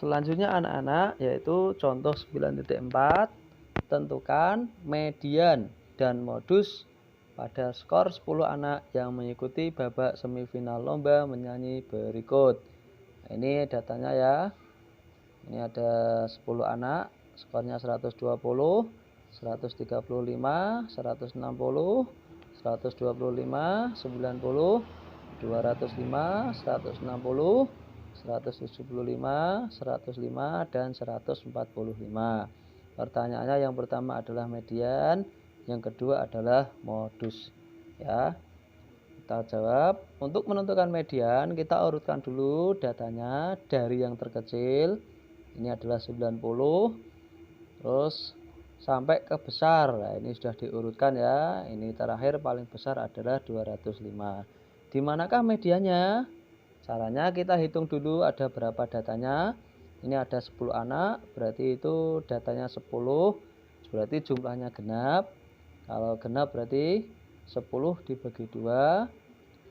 Selanjutnya anak-anak, yaitu contoh 9.4, tentukan median dan modus pada skor 10 anak yang mengikuti babak semifinal lomba menyanyi berikut. Nah, ini datanya ya. Ini ada 10 anak, skornya 120, 135, 160, 125, 90, 205, 160, 175, 105, dan 145. Pertanyaannya yang pertama adalah median, yang kedua adalah modus. Ya, kita jawab. Untuk menentukan median, kita urutkan dulu datanya dari yang terkecil. Ini adalah 90, terus sampai ke besar. Nah, ini sudah diurutkan ya. Ini terakhir paling besar adalah 205. Di manakah medianya? Caranya kita hitung dulu ada berapa datanya. Ini ada 10 anak, berarti itu datanya 10, berarti jumlahnya genap. Kalau genap berarti 10 dibagi 2,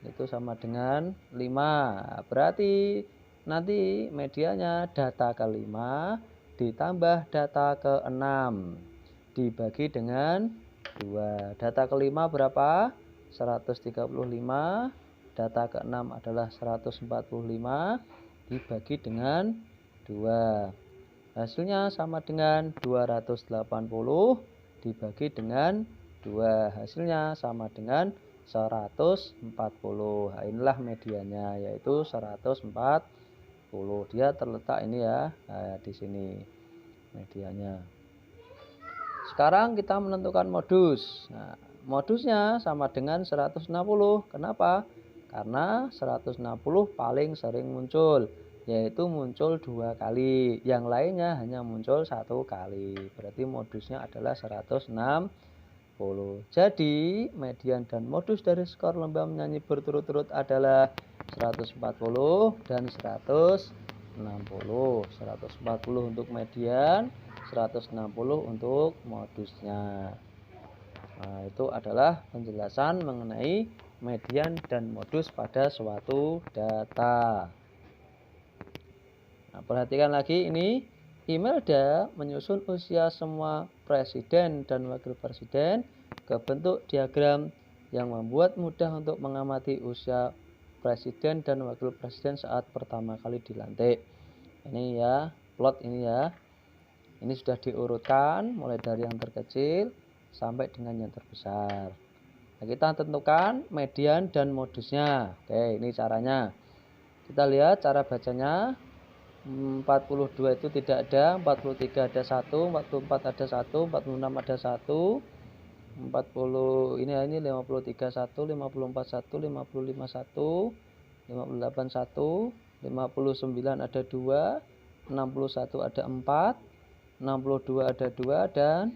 itu sama dengan 5. Berarti nanti medianya data ke-5 ditambah data ke-6 dibagi dengan 2. Data ke-5 berapa? 135. Data ke-6 adalah 145 dibagi dengan 2. Hasilnya sama dengan 280 dibagi dengan 2. Hasilnya sama dengan 140. Nah, inilah medianya, yaitu 140. Dia terletak ini ya, nah, di sini medianya. Sekarang kita menentukan modus. Nah, modusnya sama dengan 160. Kenapa? Karena 160 paling sering muncul, yaitu muncul 2 kali. Yang lainnya hanya muncul 1 kali. Berarti modusnya adalah 160. Jadi median dan modus dari skor lomba menyanyi berturut-turut adalah 140 dan 160. 140 untuk median, 160 untuk modusnya. Nah, itu adalah penjelasan mengenai median dan modus pada suatu data. Nah, perhatikan lagi ini. Imelda menyusun usia semua presiden dan wakil presiden ke bentuk diagram yang membuat mudah untuk mengamati usia presiden dan wakil presiden saat pertama kali dilantik. Ini ya, plot ini ya. Ini sudah diurutkan mulai dari yang terkecil sampai dengan yang terbesar. Nah, kita tentukan median dan modusnya. Oke, ini caranya. Kita lihat cara bacanya. 42 itu tidak ada, 43 ada 1, 44 ada 1, 46 ada 1, 40 ini 53 1, 54 1, 55 1, 58 1, 59 ada 2, 61 ada 4, 62 ada 2, dan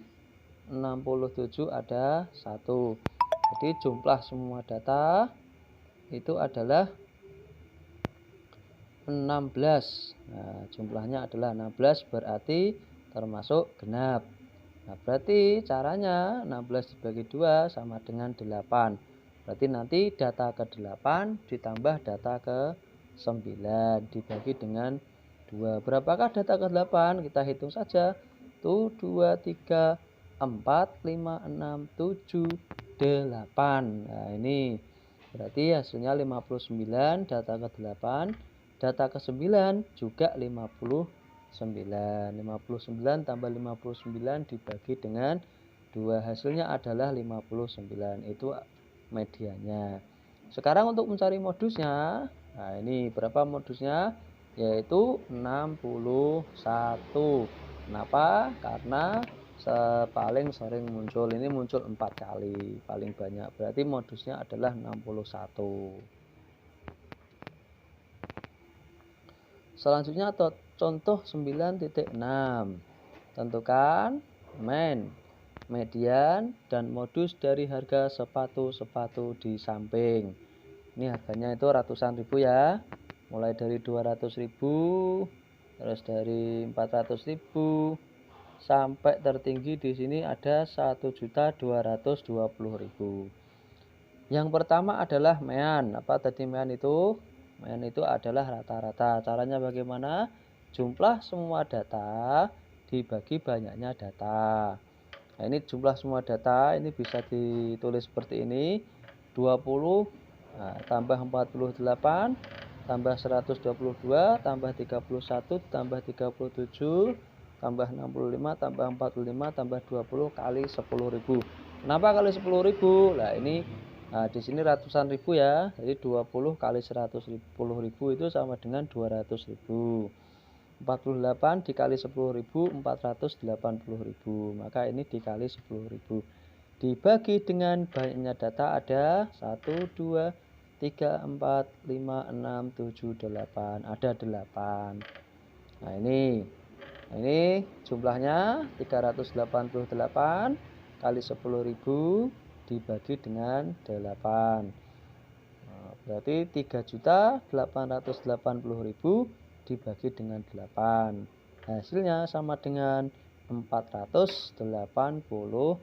67 ada 1. Jadi jumlah semua data itu adalah 16. Nah, jumlahnya adalah 16, berarti termasuk genap. Nah, berarti caranya 16 dibagi 2 sama dengan 8. Berarti nanti data ke-8 ditambah data ke-9 dibagi dengan 2. Berapakah data ke-8? Kita hitung saja. 1, 2, 3, 4, 5, 6, 7, 8. Nah, ini berarti hasilnya 59, data ke-8. Data ke-9 juga 59. 59 tambah 59 dibagi dengan 2. Hasilnya adalah 59. Itu medianya. Sekarang untuk mencari modusnya. Nah, ini berapa modusnya? Yaitu 61. Kenapa? Karena paling sering muncul. Ini muncul 4 kali. Paling banyak. Berarti modusnya adalah 61. Selanjutnya contoh 9.6. Tentukan median dan modus dari harga sepatu-sepatu di samping. Ini harganya itu ratusan ribu ya. Mulai dari 200.000, terus dari 400.000 sampai tertinggi di sini ada 1.220.000. Yang pertama adalah mean. Apa tadi mean itu? Mean itu adalah rata-rata. Caranya bagaimana? jumlah semua data dibagi banyaknya data. Nah, ini jumlah semua data, ini bisa ditulis seperti ini. 20 tambah 48 tambah 122 tambah 31 tambah 37 tambah 65 tambah 45 tambah 20 kali 10.000. Kenapa kali 10.000? Nah, ini di sini ratusan ribu ya. Jadi 20 kali 110.000 itu sama dengan 200.000. 48 dikali 10.000 480.000. Maka ini dikali 10.000. Dibagi dengan banyaknya data ada 1, 2, 3, 4, 5, 6, 7, 8. Ada 8. Nah, ini jumlahnya 388 kali 10.000 dibagi dengan 8. Nah, berarti 3.880.000 dibagi dengan 8. Hasilnya sama dengan 485.000.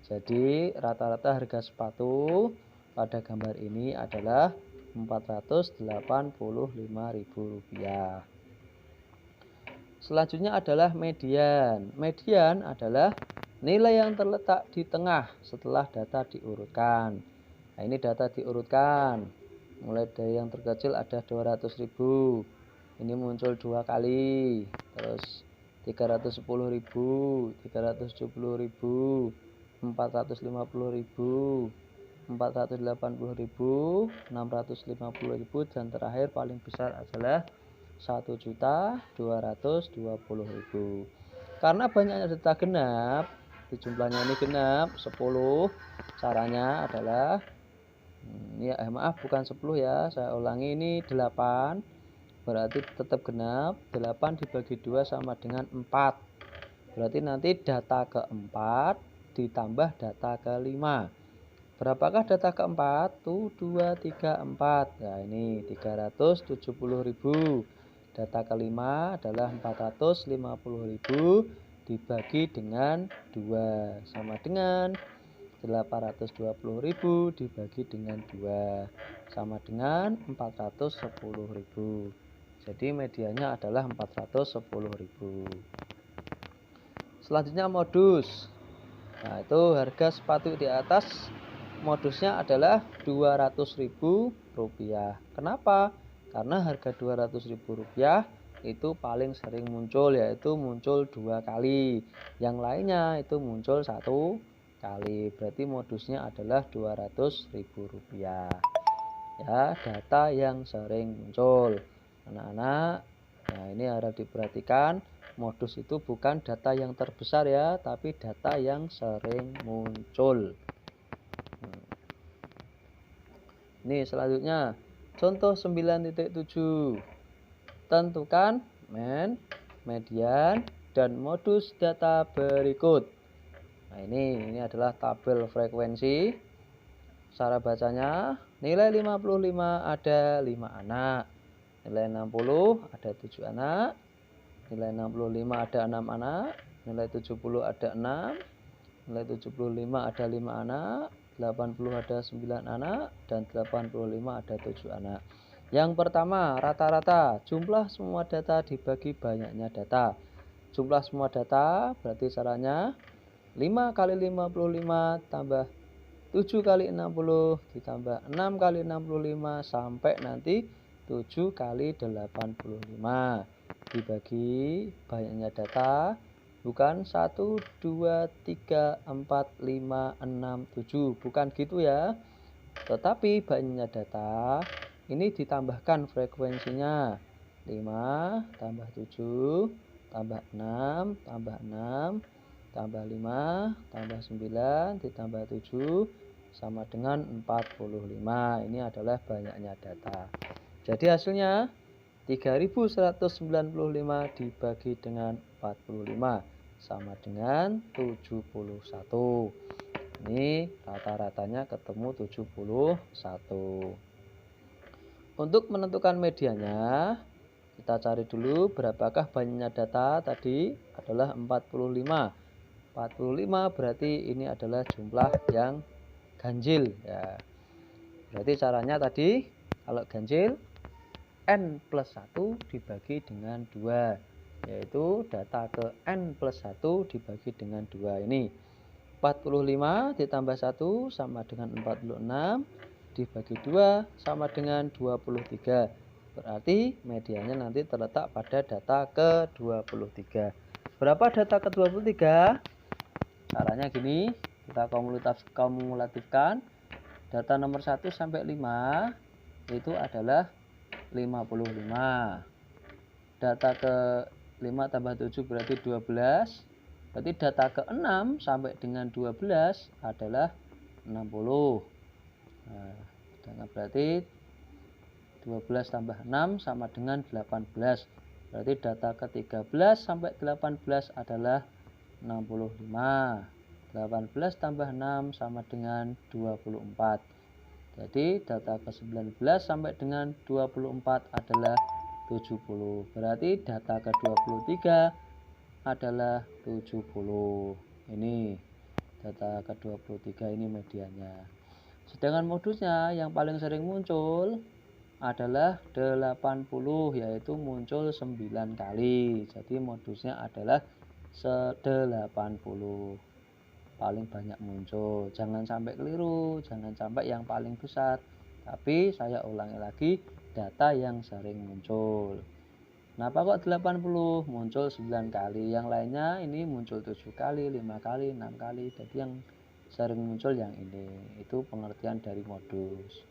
Jadi rata-rata harga sepatu pada gambar ini adalah Rp485.000. Selanjutnya adalah median. Median adalah nilai yang terletak di tengah setelah data diurutkan. Nah, ini data diurutkan. Mulai dari yang terkecil ada 200.000. Ini muncul 2 kali. Terus 310.000, 370.000, 450.000, 480.000, 650.000, dan terakhir paling besar adalah 1.220.000. Karena banyaknya data genap, jumlahnya ini genap 10. Caranya adalah maaf bukan 10 ya, saya ulangi, ini 8. Berarti tetap genap. 8 dibagi 2 sama dengan 4. Berarti nanti data keempat ditambah data kelima. Berapakah data keempat? 2, 3, 4. Nah, ini 370.000. Data kelima adalah 450.000 dibagi dengan 2 sama dengan 820.000 dibagi dengan 2 sama dengan 410.000. Jadi medianya adalah 410.000. Selanjutnya modus. Nah, itu harga sepatu di atas modusnya adalah Rp200.000. Kenapa? Karena harga Rp200.000 itu paling sering muncul, yaitu muncul 2 kali. Yang lainnya itu muncul 1 kali. Berarti modusnya adalah Rp200.000. Ya, data yang sering muncul. Anak-anak, nah ini harus diperhatikan, modus itu bukan data yang terbesar ya, tapi data yang sering muncul. Ini selanjutnya, contoh 9.7. Tentukan median, dan modus data berikut. Nah, ini adalah tabel frekuensi. Cara bacanya, nilai 55 ada 5 anak. Nilai 60 ada 7 anak. Nilai 65 ada 6 anak. Nilai 70 ada 6. Nilai 75 ada 5 anak. 80 ada 9 anak. Dan 85 ada 7 anak. Yang pertama, rata-rata jumlah semua data dibagi banyaknya data. Jumlah semua data berarti caranya 5 kali 55 tambah 7 kali 60 ditambah 6 kali 65 sampai nanti 7 kali 85 dibagi banyaknya data, bukan 1, 2, 3, 4, 5, 6, 7, bukan gitu ya, tetapi banyaknya data ini ditambahkan frekuensinya 5 tambah 7 tambah 6 tambah 6 tambah 5 tambah 9 ditambah 7 sama dengan 45. Ini adalah banyaknya data. Jadi hasilnya 3.195 dibagi dengan 45 sama dengan 71. Ini rata-ratanya ketemu 71. Untuk menentukan medianya, kita cari dulu berapakah banyaknya data tadi adalah 45. 45 berarti ini adalah jumlah yang ganjil ya. Berarti caranya tadi kalau ganjil N plus 1 dibagi dengan 2, yaitu data ke N plus 1 dibagi dengan 2 ini. 45 ditambah 1 sama dengan 46, dibagi 2 sama dengan 23. Berarti medianya nanti terletak pada data ke-23. Berapa data ke-23? Caranya gini, kita kumulatifkan. Data nomor 1 sampai 5 itu adalah 55. Data ke 5 tambah 7 berarti 12. Berarti data ke 6 sampai dengan 12 adalah 60. Nah, berarti 12 tambah 6 sama dengan 18. Berarti data ke 13 sampai 18 adalah 65. 18 tambah 6 sama dengan 24. Jadi data ke 19 sampai dengan 24 adalah 70. Berarti data ke 23 adalah 70. Ini data ke 23 ini medianya. Sedangkan modusnya yang paling sering muncul adalah 80, yaitu muncul 9 kali. Jadi modusnya adalah 80. Paling banyak muncul. Jangan sampai keliru, jangan sampai yang paling besar. Tapi saya ulangi lagi, data yang sering muncul. Kenapa kok 80? Muncul 9 kali. Yang lainnya ini muncul 7 kali, 5 kali, 6 kali. Jadi yang sering muncul yang ini. Itu pengertian dari modus.